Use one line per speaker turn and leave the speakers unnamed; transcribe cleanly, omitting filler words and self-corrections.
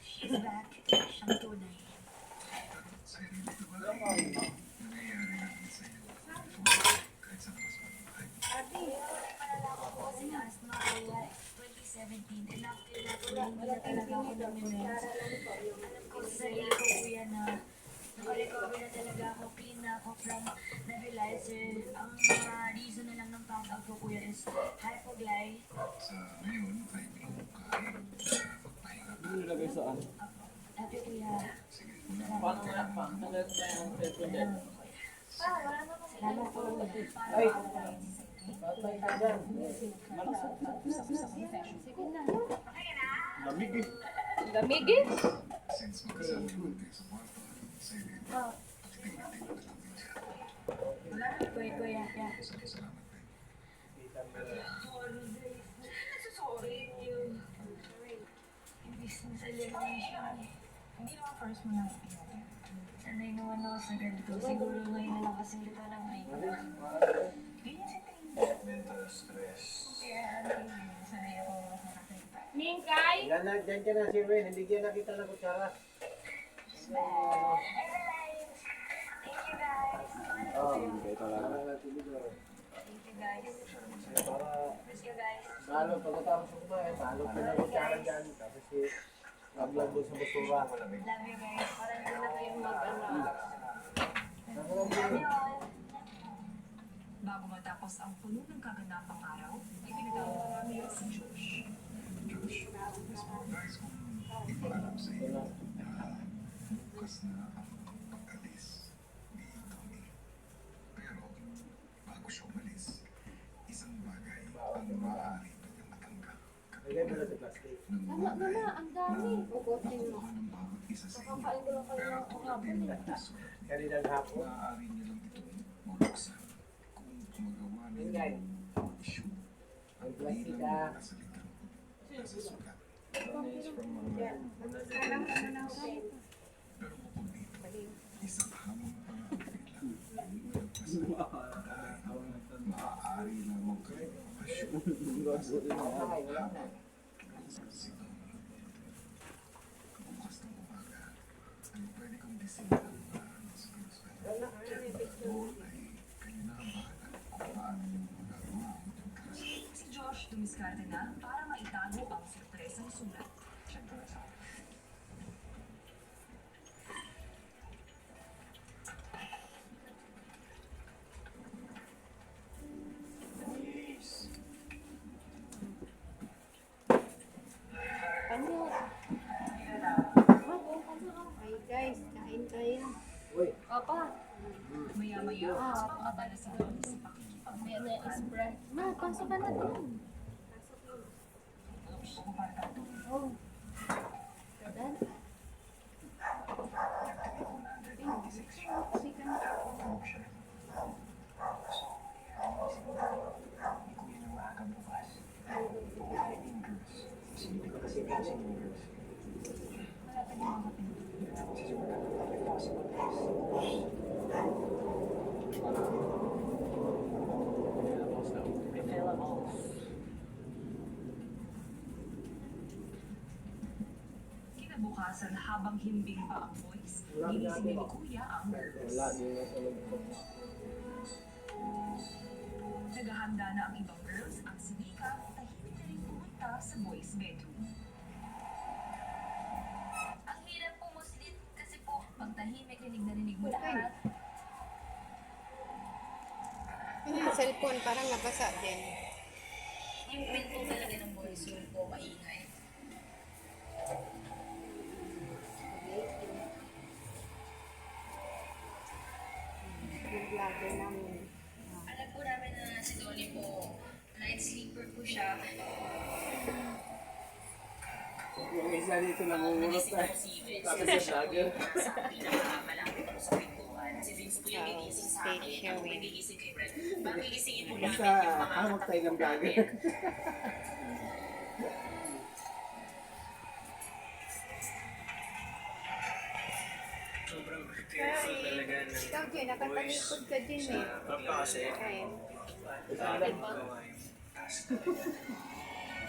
She's back. Siyang tunay. Kasi asthma kaya 2017 and after that hindi na talaga ako namimens. Alam ko sa sarili ko kuya na nakarecover na talaga ako, clean na ako from nebulizer. Ang reason na lang ng found out ko kuya is hypogly.
Sa ngayon ay pinakain sa pagpahinga.
Ano nilagay saan?
Happy kuya.
Sige,
Paano nga pa? Naglag na yung cellphone din.
Salamat po.
Ay! Patay ka dyan. Lamig eh.
Lamig eh.
since magkasama naman kayo sa kwarto, sige, tingnan-tingnan na lang din siya.
Kuya.
Salamat din.
Sorry. Imbis na sa elimination. Hindi naman first mo lang. Sanay naman ako sa ganito. Siguro ngayon na lang kasi ito lang may ganyan si Trina.
Mental stress.
Kaya sanay ako sa nakita.
Mingkay!
Yan na, dyan ka na si Ren. Hindi ka nakita ng kutsara.
Thank you guys.
Okay, talaga.
Thank you guys.
Para
Miss you guys.
lalo pagkatapos ko kumain, talo ko ng kutsara dyan. Tapos si Paglago sa basura.
Love you guys. Parang hindi na kayong mag-ano.
Bago matapos ang puno ng kaganapang araw, ipinagawang namin si Josh.
Josh, guys, kung ipaalam sa iyo na bukas na ang pag-alis ni Tony. Pero, bago siya umalis, isang bagay ang maaari niyang matanggap.
Lagay mo na sa plastic.
Ng
Tama
bagay
na, ang dami.
na nakukuha ng bawat isa sa inyo. Pero tulad din ng nasulat niya,
Kanina ng hapon.
maaari niyo lang itong mabuksan kung magawa ninyo ang issue at hindi lang nakasalitan nasa sulat. Pero bukod dito, isang hamon pa ang kailangan dahil maaari na magka-relasyon habang si Tony. Bukas ng umaga ay pwede kong disita ang sa Christmas. Doon ay kayo na ang bahala kung paano yung magagawa ang itong kaso.
Si Josh dumiskarte na para maitago ang sorpresang sulat.
Siyempre sa akin.
Ano? Ay guys, kain tayo.
Uy,
Papa,
Maya-maya, makabala si Tony sa pakikipag.
may na-express. Ma, pasok ka na doon. Oh. Kadan?
Kinabukasan habang himbing pa ang boys, ginising ni Kuya ang girls.
wala. Di na sa loob.
Naghahanda na ang ibang girls, ang si Mika, tahimik na rin pumunta sa boys' bedroom.
Ang hirap po muslit kasi po pag tahimik rinig na rinig mo lahat.
Ano yung cellphone? Parang nabasa din.
Yung pinto talaga ng boys room po maingay.
Yung vlogger namin.
Alam po namin na si Tony po, light sleeper po siya.
Yung isa dito namumulot na. Tapos sa vlogger.
Sa pinakamalapit po sa pintuan, si Vince po yung gigising sa akin,
Stage
ako
showing.
magigising kay Brad. Magigisingin po namin
Basta
yung mga
hawak tayo ng vlogger.
Sobrang careful talaga ng
Ikaw, Jen, nakatalikod ka din eh.
papa kasi
Kain.
gawa yung task talaga.